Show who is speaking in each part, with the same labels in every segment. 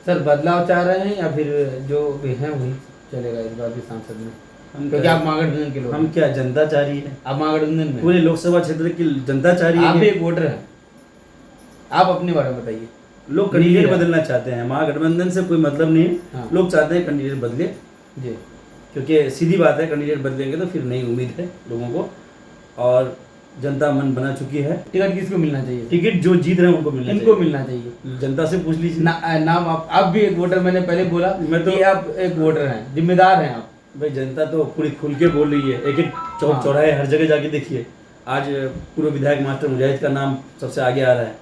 Speaker 1: Sir बदलाव चाह रहे हैं या फिर जो भी है वही चलेगा इस बार भी सांसद में? क्योंकि आप महागठबंधन के लोग
Speaker 2: हम क्या जनता चाह रही है,
Speaker 1: आप महागठबंधन में
Speaker 2: पूरे लोकसभा क्षेत्र की जनता चाह रही
Speaker 1: आप भी
Speaker 2: है।
Speaker 1: एक वोटर हैं, आप अपने बारे में बताइए।
Speaker 2: लोग कैंडिडेट बदलना चाहते हैं, महागठबंधन से कोई मतलब नहीं है।
Speaker 1: हाँ।
Speaker 2: लोग चाहते हैं कैंडिडेट बदले,
Speaker 1: जी
Speaker 2: क्योंकि सीधी बात है कैंडिडेट बदलेंगे तो फिर नई उम्मीद है लोगों को, और जनता मन बना चुकी है।
Speaker 1: टिकट किसको मिलना चाहिए?
Speaker 2: टिकट जो जीत रहे हैं उनको मिलना
Speaker 1: इनको
Speaker 2: चाहिए।
Speaker 1: मिलना चाहिए।
Speaker 2: जनता से पूछ लीजिए।
Speaker 1: नाम आप भी एक वोटर, मैंने पहले बोला
Speaker 2: मैं तो
Speaker 1: कि आप एक वोटर हैं, जिम्मेदार हैं आप।
Speaker 2: भाई जनता तो पूरी खुल के बोल रही है, एक एक चौक
Speaker 1: हाँ।
Speaker 2: चौराहे हर जगह जाके देखिए, आज पूर्व विधायक मास्टर मुजाहिद का नाम सबसे आगे आ रहा है।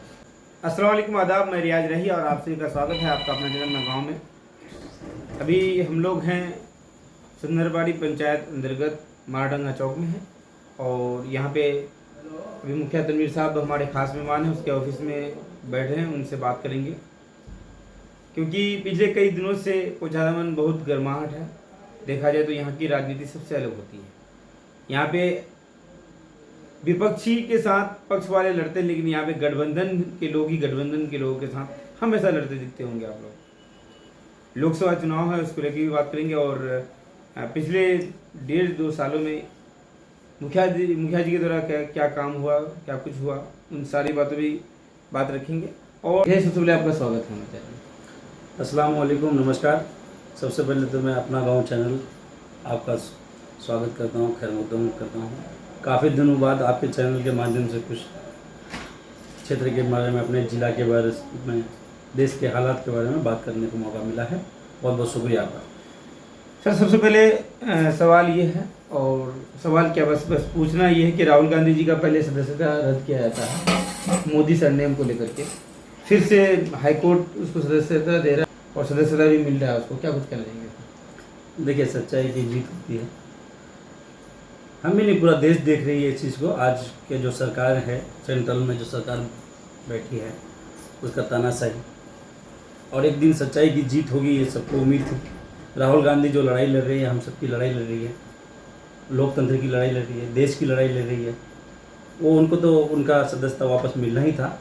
Speaker 3: अस्सलाम वालेकुम, आदाब। मैं रियाज रही और आप सभी का स्वागत है आपका अपना चैनल मैं गाँव में। अभी हम लोग हैं सुंदरबाड़ी पंचायत अंतर्गत मारडंगा चौक में हैं और यहाँ पे अभी मुखिया तनवीर साहब हमारे खास मेहमान हैं, उसके ऑफिस में बैठे हैं, उनसे बात करेंगे। क्योंकि पिछले कई दिनों से कोचादा मन बहुत गर्माहट है। देखा जाए तो यहाँ की राजनीति सबसे अलग होती है। यहाँ पे विपक्षी के साथ पक्ष वाले लड़ते, लेकिन यहाँ पे गठबंधन के लोग ही गठबंधन के लोगों के साथ हमेशा लड़ते दिखते होंगे आप लोग। लोकसभा चुनाव है, उसको लेकर भी बात करेंगे और पिछले 1.5-2 सालों में मुखिया जी के द्वारा क्या काम हुआ, क्या कुछ हुआ, उन सारी बातों भी बात रखेंगे। और
Speaker 1: सबसे पहले आपका स्वागत होना चाहिए।
Speaker 2: अस्सलाम वालेकुम, नमस्कार। सबसे पहले तो मैं अपना गांव चैनल आपका स्वागत करता हूं, खैर मकदम करता हूं। काफ़ी दिनों बाद आपके चैनल के माध्यम से कुछ क्षेत्र के बारे में, अपने ज़िला के बारे में, देश के हालात के बारे में बात करने का मौका मिला है। बहुत बहुत शुक्रिया आपका।
Speaker 3: सर सबसे पहले सवाल ये है, और सवाल क्या बस पूछना ये है कि राहुल गांधी जी का पहले सदस्यता रद्द किया जाता है मोदी सरनेम को लेकर के, फिर से हाईकोर्ट उसको सदस्यता दे रहा है और सदस्यता भी मिल रहा है उसको, क्या कुछ कहना चाहेंगे?
Speaker 2: देखिए, सच्चाई की जीत होती है। हम ही नहीं, पूरा देश देख रही है इस चीज़ को। आज के जो सरकार है, सेंट्रल में जो सरकार बैठी है, उसका तानाशाही, और एक दिन सच्चाई की जीत होगी, ये सबको उम्मीद थी। राहुल गांधी जो लड़ाई लड़ रही है, हम सबकी लड़ाई लड़ रही है, लोकतंत्र की लड़ाई लड़ रही है, देश की लड़ाई लड़ रही है, वो उनको तो उनका सदस्यता वापस मिलना ही था।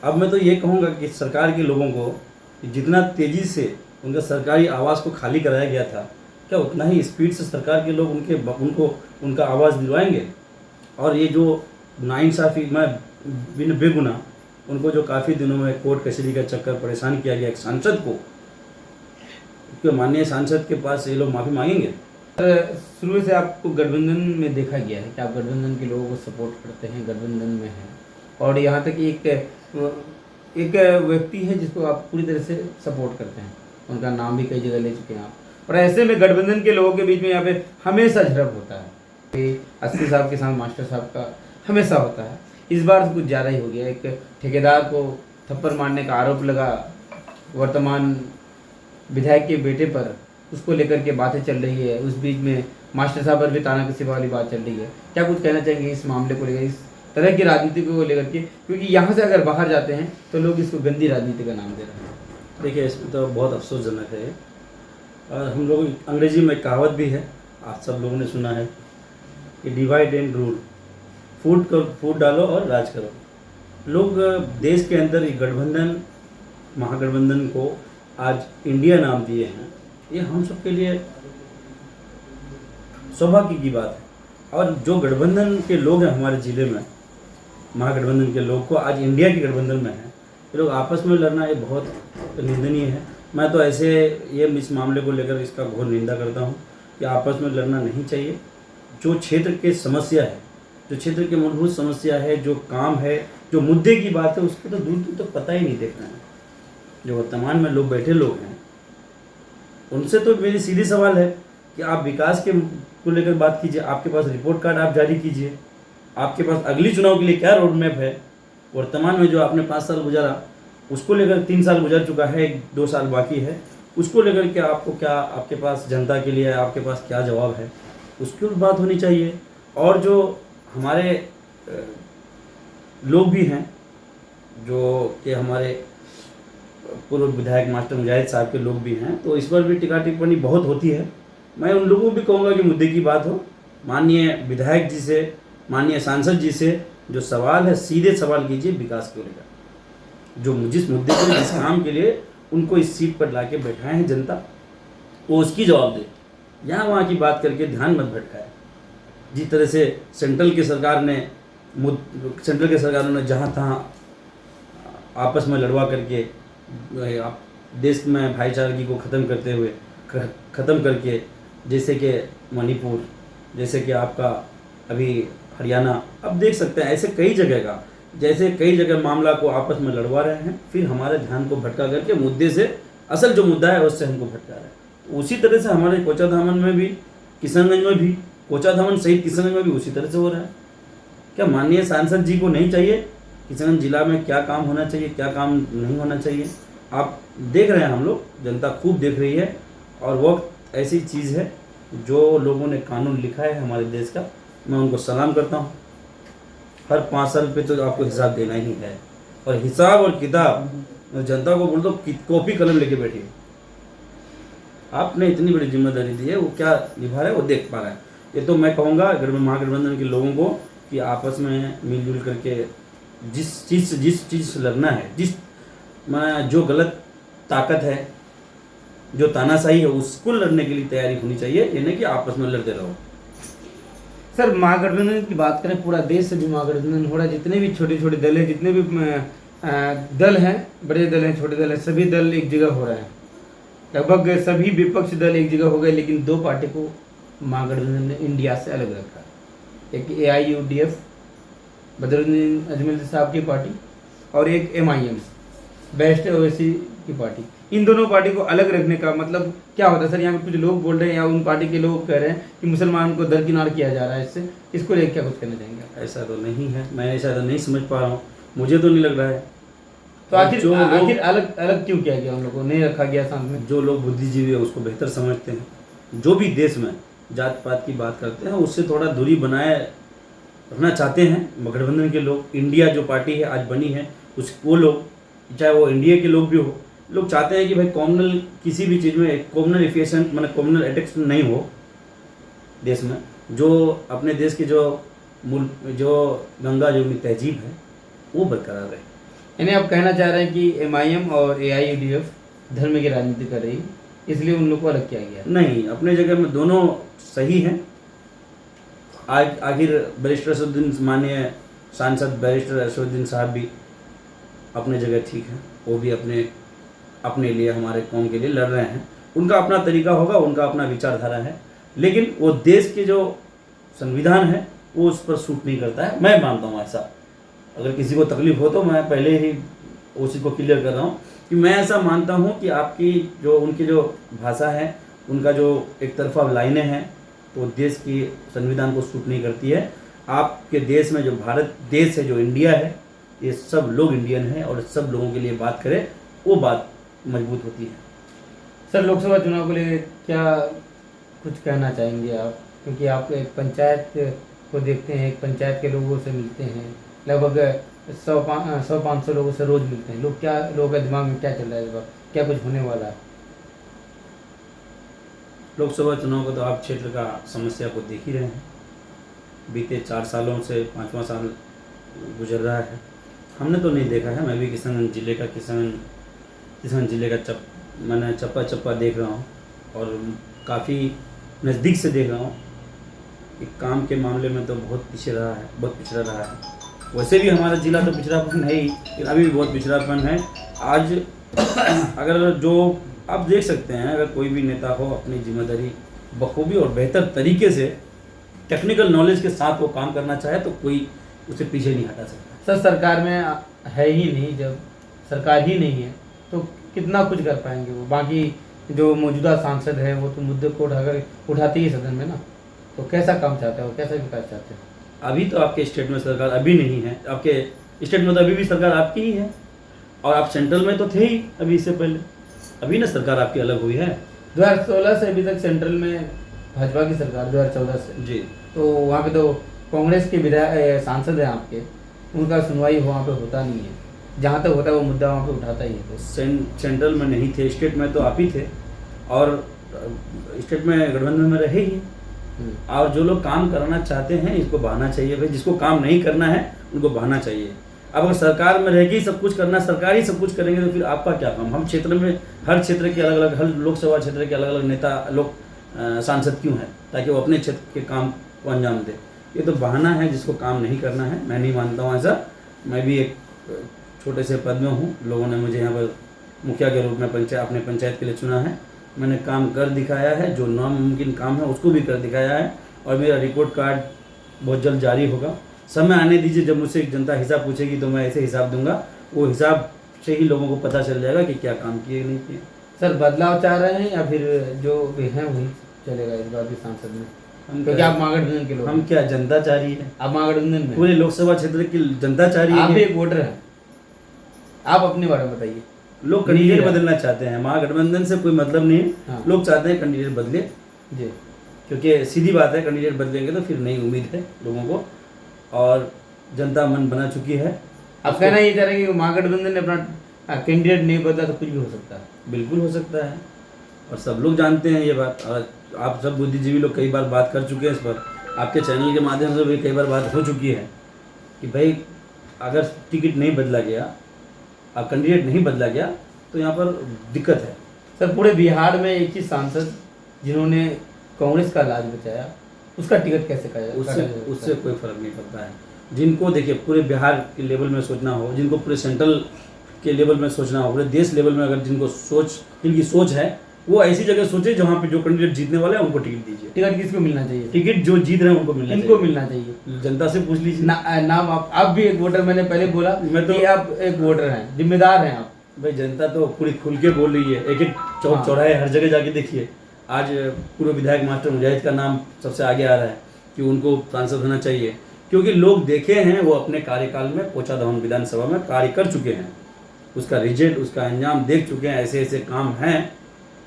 Speaker 2: अब मैं तो ये कहूँगा कि सरकार के लोगों को जितना तेज़ी से उनका सरकारी आवास को खाली कराया गया था, क्या उतना ही स्पीड से सरकार के लोग उनको उनका आवाज़ दिलवाएंगे? और ये जो नाइंसाफ़ी में बिन बेगुनाह उनको जो काफ़ी दिनों में कोर्ट कचहरी का चक्कर परेशान किया गया एक सांसद को, माननीय सांसद के पास ये लोग माफ़ी मांगेंगे?
Speaker 1: शुरू से आपको गठबंधन में देखा गया है कि आप गठबंधन के लोगों को सपोर्ट करते हैं, गठबंधन में हैं, और यहाँ तक एक व्यक्ति है जिसको आप पूरी तरह से सपोर्ट करते हैं, उनका नाम भी कई जगह ले चुके हैं आप। और ऐसे में गठबंधन के लोगों के बीच में यहाँ पे हमेशा झड़प होता है। अस्सी साहब के साथ मास्टर साहब का हमेशा होता है। इस बार तो कुछ ज़्यादा ही हो गया। एक ठेकेदार को थप्पड़ मारने का आरोप लगा वर्तमान विधायक के बेटे पर, उसको लेकर के बातें चल रही है। उस बीच में मास्टर साहब पर भी तानाकसी वाली बात चल रही है। क्या कुछ कहना चाहेंगे इस मामले को लेकर, इस तरह की राजनीति को लेकर के? क्योंकि यहाँ से अगर बाहर जाते हैं तो लोग इसको गंदी राजनीति का नाम दे रहे हैं।
Speaker 2: देखिए, इसमें तो बहुत अफसोसजनक है। और हम लोग, अंग्रेजी में कहावत भी है, आप सब लोगों ने सुना है कि डिवाइड एंड रूल, फूट डालो और राज करो। लोग देश के अंदर ये गठबंधन, महागठबंधन को आज इंडिया नाम दिए हैं, ये हम सब के लिए सौभाग्य की बात है। और जो गठबंधन के लोग हैं हमारे ज़िले में, महागठबंधन के लोग को आज इंडिया के गठबंधन में हैं, ये लोग आपस में लड़ना ये बहुत निंदनीय है। मैं तो इस मामले को लेकर इसका घोर निंदा करता हूँ कि आपस में लड़ना नहीं चाहिए। जो क्षेत्र के समस्या है, जो क्षेत्र के मूलभूत समस्या है, जो काम है, जो मुद्दे की बात है, उसको तो दूर दूर तक पता ही नहीं देखना है। जो वर्तमान में लोग बैठे लोग हैं, उनसे तो मेरी सीधी सवाल है कि आप विकास के को लेकर बात कीजिए। आपके पास रिपोर्ट कार्ड आप जारी कीजिए। आपके पास अगली चुनाव के लिए क्या रोड मैप है? वर्तमान में जो आपने 5 साल गुजारा, उसको लेकर 3 साल गुजर चुका है, 2 साल बाकी है, उसको लेकर के आपको क्या, आपके पास जनता के लिए आपके पास क्या जवाब है, उसकी भी बात होनी चाहिए। और जो हमारे लोग भी हैं, जो कि हमारे पूर्व विधायक मास्टर मुजाहिद साहब के लोग भी हैं, तो इस पर भी टिक्का टिप्पणी बहुत होती है। मैं उन लोगों को भी कहूँगा कि मुद्दे की बात हो, माननीय विधायक जी से, माननीय सांसद जी से जो सवाल है सीधे सवाल कीजिए विकास को लेकर। जो जिस मुद्दे के लिए, जिस काम के लिए उनको इस सीट पर लाके बैठाए हैं जनता, वो उसकी जवाब दे। यहाँ वहाँ की बात करके ध्यान मत भटकाए। जिस तरह से सेंट्रल की सरकारों ने जहाँ तहाँ आपस में लड़वा करके देश में भाईचारगी को ख़त्म करते हुए ख़त्म करके, जैसे कि मणिपुर, जैसे कि आपका अभी हरियाणा, अब देख सकते हैं ऐसे कई जगह का, जैसे कई जगह मामला को आपस में लड़वा रहे हैं, फिर हमारे ध्यान को भटका करके मुद्दे से, असल जो मुद्दा है उससे हमको भटका रहे हैं। उसी तरह से हमारे कोचाधामन में भी, किशनगंज में भी, कोचाधामन सहित किशनगंज में भी उसी तरह से हो रहा है। क्या माननीय सांसद जी को नहीं चाहिए किशनगंज जिला में क्या काम होना चाहिए, क्या काम नहीं होना चाहिए? आप देख रहे हैं, हम लोग, जनता खूब देख रही है। और वक्त ऐसी चीज़ है, जो लोगों ने कानून लिखा है हमारे देश का, मैं उनको सलाम करता हूँ। हर 5 साल पे तो आपको हिसाब देना ही है, और हिसाब और किताब जनता को बोल दो कॉपी कलम लेके बैठिए। आपने इतनी बड़ी जिम्मेदारी दी है, वो क्या निभा रहे हैं वो देख पा रहे हैं। ये तो मैं कहूँगा महागठबंधन के लोगों को कि आपस में मिलजुल करके जिस चीज़ से लड़ना है, जो गलत ताकत है, जो तानाशाही है, उसको लड़ने के लिए तैयारी होनी चाहिए, ये नहीं कि आपस में लड़ते रहो।
Speaker 1: सर, महागठबंधन की बात करें, पूरा देश से भी महागठबंधन हो रहा है। जितने भी छोटे छोटे दल हैं, जितने भी दल हैं, बड़े दल हैं, छोटे दल हैं, सभी दल एक जगह हो रहे हैं। लगभग सभी विपक्ष दल एक जगह हो गए, लेकिन 2 पार्टी को महागठबंधन ने इंडिया से अलग रखा। एक AIUDF बदरुद्दीन अजमल साहब की पार्टी, और एक MIM बेस्ट ओवैसी की पार्टी। इन दोनों पार्टी को अलग रखने का मतलब क्या होता है सर? यहाँ पे कुछ लोग बोल रहे हैं, या उन पार्टी के लोग कह रहे हैं कि मुसलमान को दरकिनार किया जा रहा है, इसको लेकर क्या कुछ कहना चाहेंगे आप?
Speaker 2: ऐसा तो नहीं है, मैं ऐसा तो नहीं समझ पा रहा हूँ, मुझे तो नहीं लग रहा है।
Speaker 1: तो आखिर अलग क्यों किया गया? उन लोगों को नहीं रखा गया साथ में?
Speaker 2: जो लोग बुद्धिजीवी है उसको बेहतर समझते हैं। जो भी देश में जात पात की बात करते हैं, उससे थोड़ा दूरी बनाए रखना चाहते हैं गठबंधन के लोग। इंडिया जो पार्टी है आज बनी है, वो लोग, चाहे वो इंडिया के लोग भी हो, लोग चाहते हैं कि भाई कॉमनल किसी भी चीज़ में कॉमनल इफिशिएंट, मतलब कॉमनल अटैक्स नहीं हो देश में। जो अपने देश के जो गंगा जो तहजीब है वो बरकरार रहे।
Speaker 1: यानी आप कहना चाह रहे हैं कि MIM और AIUDF धर्म की राजनीति कर रही है, इसलिए उन लोग को अलग किया गया?
Speaker 2: नहीं, अपने जगह में दोनों सही हैं। आखिर बैरिस्टर असदुद्दीन, माननीय सांसद बैरिस्टर असदुद्दीन साहब भी अपने जगह ठीक है। वो भी अपने लिए, हमारे कौम के लिए लड़ रहे हैं। उनका अपना तरीका होगा, उनका अपना विचारधारा है, लेकिन वो देश के जो संविधान है वो उस पर सूट नहीं करता है। मैं मानता हूँ ऐसा। अगर किसी को तकलीफ हो तो मैं पहले ही उसी को क्लियर कर रहा हूँ कि मैं ऐसा मानता हूँ कि उनकी जो भाषा है, उनका जो एक तरफा लाइनें हैं, तो देश की संविधान को सूट नहीं करती है। आपके देश में जो भारत देश है, जो इंडिया है, ये सब लोग इंडियन हैं, और सब लोगों के लिए बात करें, वो बात मजबूत होती है।
Speaker 1: सर, लोकसभा चुनाव को लेकर क्या कुछ कहना चाहेंगे आप? क्योंकि आप एक पंचायत को देखते हैं, एक पंचायत के लोगों से मिलते हैं, लगभग 100-500 लोगों से रोज मिलते हैं। लोगों के दिमाग में क्या चल रहा है इस बार? क्या कुछ होने वाला है?
Speaker 2: लोकसभा चुनाव को तो आप क्षेत्र का समस्या को देख ही रहे हैं। बीते 4 सालों से 5वां साल गुजर रहा है। हमने तो नहीं देखा है, मैं भी किशनगंज जिले का मैंने चप्पा देख रहा हूँ, और काफ़ी नज़दीक से देख रहा हूँ। एक काम के मामले में तो बहुत पिछड़ा रहा है। वैसे भी हमारा ज़िला तो पिछड़ापन है ही, लेकिन अभी भी बहुत पिछड़ापन है। आज अगर जो आप देख सकते हैं, अगर कोई भी नेता हो अपनी जिम्मेदारी बखूबी और बेहतर तरीके से टेक्निकल नॉलेज के साथ वो काम करना चाहे, तो कोई उसे पीछे नहीं हटा सकता।
Speaker 1: सर, सरकार में है ही नहीं, जब सरकार ही नहीं है तो कितना कुछ कर पाएंगे वो? बाकी जो मौजूदा सांसद है वो तो मुद्दे को उठाते ही सदन में ना, तो कैसा काम चाहते हो, कैसा विकास चाहते हो?
Speaker 2: अभी तो आपके स्टेट में सरकार अभी नहीं है, आपके स्टेट में तो अभी भी सरकार आपकी ही है, और आप सेंट्रल में तो थे ही अभी, इससे पहले। अभी ना सरकार आपकी अलग हुई है।
Speaker 1: 2016 से अभी तक सेंट्रल में भाजपा की सरकार, 2014 से जी, तो वहाँ पे तो कांग्रेस के विधायक सांसद हैं आपके, उनका सुनवाई वहाँ पे होता नहीं है। जहाँ तक होता है वो मुद्दा वहाँ पे उठाता ही है। तो
Speaker 2: सेंट्रल में नहीं थे, स्टेट में तो आप ही थे, और स्टेट में गठबंधन में रहे ही। और जो लोग काम कराना चाहते हैं, इसको बहाना चाहिए भाई। जिसको काम नहीं करना है उनको बहाना चाहिए। अब अगर सरकार में रहेगी सब कुछ करना, सरकार ही सब कुछ करेंगे तो फिर आपका क्या काम। हम क्षेत्र में हर क्षेत्र के अलग अलग, हर लोकसभा क्षेत्र के अलग अलग नेता लोग सांसद क्यों हैं, ताकि वो अपने क्षेत्र के काम को अंजाम दे। ये तो बहाना है जिसको काम नहीं करना है। मैं नहीं मानता हूँ ऐसा। मैं भी एक छोटे से पद में हूँ, लोगों ने मुझे यहाँ पर मुखिया के रूप में अपने पंचायत के लिए चुना है। मैंने काम कर दिखाया है, जो नामुमकिन काम है उसको भी कर दिखाया है, और मेरा रिपोर्ट कार्ड बहुत जल्द जारी होगा। समय आने दीजिए, जब मुझसे जनता हिसाब पूछेगी तो मैं ऐसे हिसाब दूंगा, वो हिसाब से ही लोगों को पता चल जाएगा कि क्या काम किए नहीं किए।
Speaker 1: सर बदलाव चाह रहे हैं या फिर जो भी हैं वही चलेगा इस बार भी सांसद में? क्योंकि आप महागठबंधन के लोग,
Speaker 2: हम क्या, जनता चाह रही है,
Speaker 1: आप महागठबंधन में,
Speaker 2: पूरे लोकसभा क्षेत्र की जनता चाह रही
Speaker 1: आप भी
Speaker 2: है।
Speaker 1: एक वोटर हैं, आप अपने बारे में बताइए।
Speaker 2: लोग कैंडिडेट बदलना चाहते हैं, महागठबंधन से कोई मतलब नहीं है।
Speaker 1: हाँ।
Speaker 2: लोग चाहते हैं कैंडिडेट बदले,
Speaker 1: जी,
Speaker 2: क्योंकि सीधी बात है, कैंडिडेट बदलेंगे तो फिर नई उम्मीद है लोगों को, और जनता मन बना चुकी है।
Speaker 1: आप कहना ये चाह रहे हैं कि महागठबंधन ने अपना कैंडिडेट नहीं बदला तो कुछ भी हो सकता है?
Speaker 2: बिल्कुल हो सकता है, और सब लोग जानते हैं ये बात, और आप सब बुद्धिजीवी लोग कई बार बात कर चुके हैं इस पर। आपके चैनल के माध्यम से भी कई बार बात हो चुकी है कि भाई अगर टिकट नहीं बदला गया, अब कैंडिडेट नहीं बदला गया तो यहाँ पर दिक्कत है।
Speaker 1: सर पूरे बिहार में एक ही सांसद जिन्होंने कांग्रेस का लाज बचाया, उसका टिकट कैसे काटा?
Speaker 2: उससे कोई फर्क नहीं पड़ता है। जिनको देखिए पूरे बिहार के लेवल में सोचना हो, जिनको पूरे सेंट्रल के लेवल में सोचना हो, पूरे देश लेवल में अगर जिनकी सोच है, वो ऐसी जगह सोचे जहाँ पे जो कैंडिडेट जीतने वाले हैं उनको टिकट दीजिए।
Speaker 1: टिकट किसको मिलना चाहिए?
Speaker 2: टिकट जो जीत रहे हैं उनको मिलना
Speaker 1: इनको
Speaker 2: चाहिए।
Speaker 1: मिलना चाहिए।
Speaker 2: जनता से पूछ लीजिए।
Speaker 1: नाम आप भी एक वोटर, मैंने पहले बोला कि आप एक वोटर हैं, जिम्मेदार हैं आप।
Speaker 2: भाई जनता तो पूरी खुल के बोल रही है, एक एक चौक चौराहे हर जगह जाके देखिए। आज पूर्व विधायक मास्टर मुजाहिद का नाम सबसे आगे आ रहा है कि उनको सांसद होना चाहिए, क्योंकि लोग देखे हैं, वो अपने कार्यकाल में पोचाधावन विधानसभा में कार्य कर चुके हैं, उसका रिजल्ट, उसका अंजाम देख चुके हैं। ऐसे ऐसे काम हैं,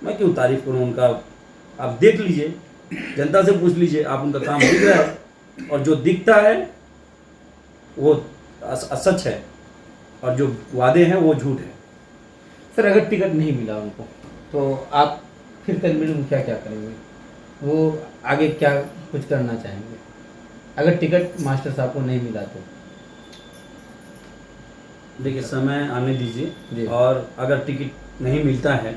Speaker 2: मैं क्यों तारीफ करूँ उनका। आप देख लीजिए, जनता से पूछ लीजिए, आप उनका काम दिख रहा है, और जो दिखता है वो सच है, और जो वादे हैं वो झूठ है।
Speaker 1: सर अगर टिकट नहीं मिला उनको तो आप फिर कैबिनेट में क्या क्या करेंगे? वो आगे क्या कुछ करना चाहेंगे अगर टिकट मास्टर साहब को नहीं मिला तो?
Speaker 2: देखिए समय आने
Speaker 1: जी।
Speaker 2: दीजिए, और अगर टिकट नहीं मिलता है,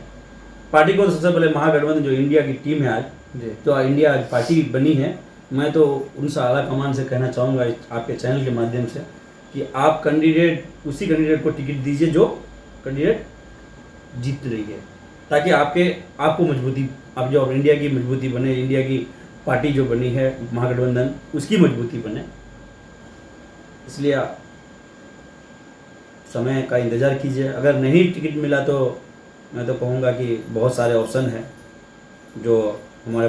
Speaker 2: पार्टी को तो सबसे पहले महागठबंधन जो इंडिया की टीम है आज,
Speaker 1: जी,
Speaker 2: जो इंडिया आज पार्टी बनी है, मैं तो उनसे आला कमान से कहना चाहूँगा आपके चैनल के माध्यम से कि आप उसी कैंडिडेट को टिकट दीजिए जो कैंडिडेट जीत रही है, ताकि आपको मजबूती, आप जो इंडिया की मजबूती बने, इंडिया की पार्टी जो बनी है महागठबंधन, उसकी मजबूती बने। इसलिए आप समय का इंतज़ार कीजिए। अगर नहीं टिकट मिला तो मैं तो कहूँगा कि बहुत सारे ऑप्शन हैं, जो हमारे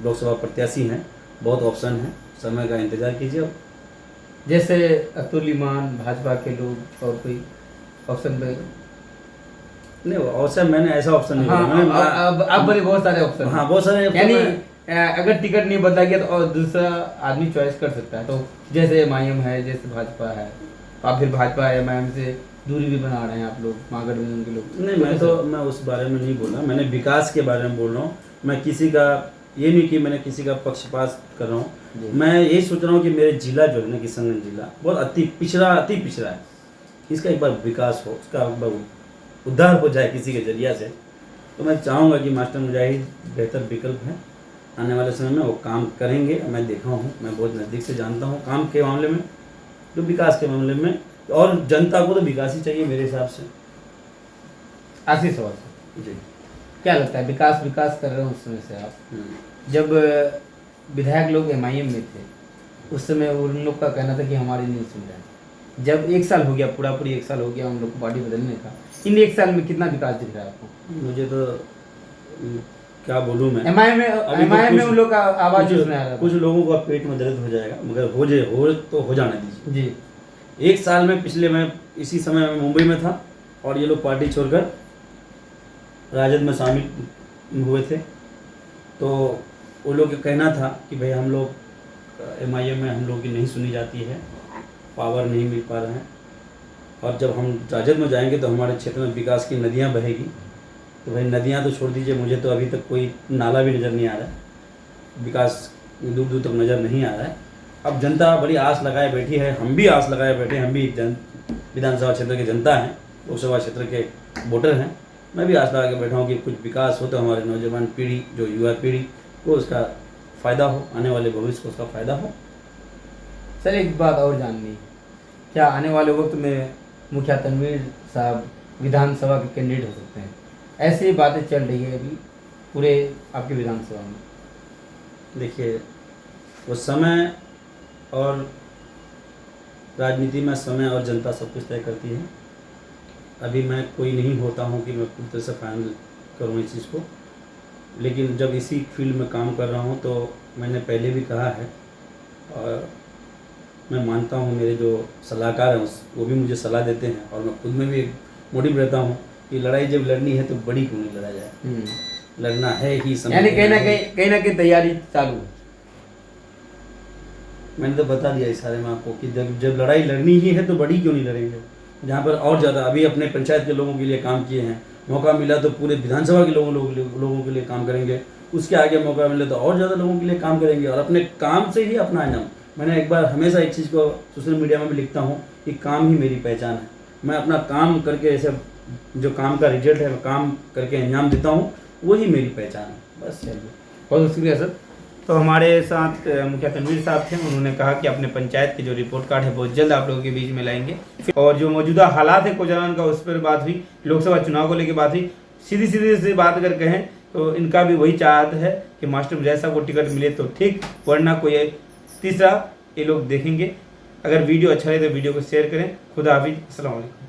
Speaker 2: लोकसभा प्रत्याशी हैं, बहुत ऑप्शन हैं, समय का इंतज़ार कीजिए।
Speaker 1: जैसे अतुल इमान, भाजपा के लोग, और कोई ऑप्शन पे?
Speaker 2: नहीं, ऑप्शन मैंने ऐसा ऑप्शन नहीं
Speaker 1: हाँ,
Speaker 2: बोला।
Speaker 1: अब बोले बहुत सारे ऑप्शन।
Speaker 2: हाँ, बहुत सारे option
Speaker 1: यानी
Speaker 2: हैं।
Speaker 1: अगर टिकट नहीं बदला गया तो और दूसरा आदमी चॉइस कर सकता है, तो जैसे एमआईएम है, जैसे भाजपा है, आप फिर भाजपा एमआईएम से दूरी भी बना रहे हैं आप लोग, महागठबंधन के लोग।
Speaker 2: नहीं, मैं उस बारे में नहीं बोल रहा, मैंने विकास के बारे में बोल रहा हूँ। मैं किसी का ये नहीं कि मैंने किसी का पक्षपात कर रहा हूँ। मैं यही सोच रहा हूँ कि मेरे जिला जो है ना, किशनगंज जिला बहुत अति पिछड़ा है, इसका एक बार विकास हो, उसका एक बार उद्धार हो जाए किसी के जरिया से। तो मैं चाहूँगा कि मास्टर मुजाहिद बेहतर विकल्प है, आने वाले समय में वो काम करेंगे। मैं देखा हूँ, मैं बहुत नज़दीक से जानता हूँ काम के मामले में, जो विकास के मामले में, और जनता को तो विकास ही चाहिए मेरे हिसाब से।
Speaker 1: आशीष सवाल
Speaker 2: जी,
Speaker 1: क्या लगता है, विकास कर रहे हो उस समय से आप? जब विधायक लोग एमआईएम में थे उस समय उन लोग का कहना था कि हमारी नहीं सुन रहे हैं। जब एक साल हो गया, पूरी एक साल हो गया उन लोग को पार्टी बदलने का, इन एक साल में कितना विकास दिख रहा है आपको?
Speaker 2: मुझे तो क्या बोलूँ मैं,
Speaker 1: एमआईएम में उन लोग का आवाज़ नहीं आ रहा।
Speaker 2: कुछ लोगों का पेट में दर्द हो जाएगा, मगर हो जाने दीजिए
Speaker 1: जी,
Speaker 2: एक साल में। पिछले मैं इसी समय में मुंबई में था, और ये लोग पार्टी छोड़कर राजद में शामिल हुए थे, तो वो लोग का कहना था कि भाई हम लोग एमआईएम में हम लोग की नहीं सुनी जाती है, पावर नहीं मिल पा रहे हैं, और जब हम राजद में जाएंगे तो हमारे क्षेत्र में विकास की नदियाँ बहेगी। तो भाई नदियाँ तो छोड़ दीजिए, मुझे तो अभी तक कोई नाला भी नज़र नहीं आ रहा है, विकास दूर दूर तक नज़र नहीं आ रहा है। अब जनता बड़ी आस लगाए बैठी है, हम भी आस लगाए बैठे हैं, हम भी विधानसभा क्षेत्र की जनता हैं, लोकसभा क्षेत्र के वोटर हैं। मैं भी आस लगा के बैठा हूँ कि कुछ विकास हो तो हमारे नौजवान पीढ़ी, जो युवा पीढ़ी को उसका फ़ायदा हो, आने वाले भविष्य को उसका फ़ायदा हो।
Speaker 1: सर एक बात और जाननी है, क्या आने वाले वक्त में मुखिया तनवीर साहब विधानसभा के कैंडिडेट हो सकते हैं? ऐसी बातें चल रही है अभी पूरे आपके विधानसभा में।
Speaker 2: देखिए, वो समय और राजनीति में समय और जनता सब कुछ तय करती है। अभी मैं कोई नहीं होता हूँ कि मैं पूरी तरह से फाइनल करूँ इस चीज़ को, लेकिन जब इसी फील्ड में काम कर रहा हूँ तो मैंने पहले भी कहा है और मैं मानता हूँ मेरे जो सलाहकार हैं वो भी मुझे सलाह देते हैं और मैं खुद में भी मोटिव रहता हूँ कि लड़ाई जब लड़नी है तो बड़ी क्यों नहीं लड़ा जाए, लड़ना है ही समय।
Speaker 1: यानी कहीं ना कहीं तैयारी चालू है।
Speaker 2: मैंने तो बता दिया इस सारे में आपको कि जब लड़ाई लड़नी ही है तो बड़ी क्यों नहीं लड़ेंगे। जहाँ पर और ज़्यादा अभी अपने पंचायत के लोगों के लिए काम किए हैं, मौका मिला तो पूरे विधानसभा के लोगों के लिए काम करेंगे, उसके आगे मौका मिले तो और ज़्यादा लोगों के लिए काम करेंगे और अपने काम से ही अपना इनाम। मैंने एक बार हमेशा एक चीज़ को सोशल मीडिया में भी लिखता हूँ कि काम ही मेरी पहचान है। मैं अपना काम करके ऐसे जो काम का रिजल्ट है, काम करके इनाम देता हूँ, वही मेरी पहचान है। बस
Speaker 3: चलिए, बहुत शुक्रिया सर। तो हमारे साथ मुखिया तनवीर साहब थे, उन्होंने कहा कि अपने पंचायत के जो रिपोर्ट कार्ड है बहुत जल्द आप लोगों के बीच में लाएंगे और जो मौजूदा हालात है कोचारन का उस पर बात हुई, लोकसभा चुनाव को लेकर बात हुई। सीधी से बात कर कहें तो इनका भी वही चाहत है कि मास्टर मुजाहिद साहब को टिकट मिले तो ठीक, वरना कोई तीसरा ये लोग देखेंगे। अगर वीडियो अच्छा लगे तो वीडियो को शेयर करें। खुदा हाफिज़, अस्सलाम वालेकुम।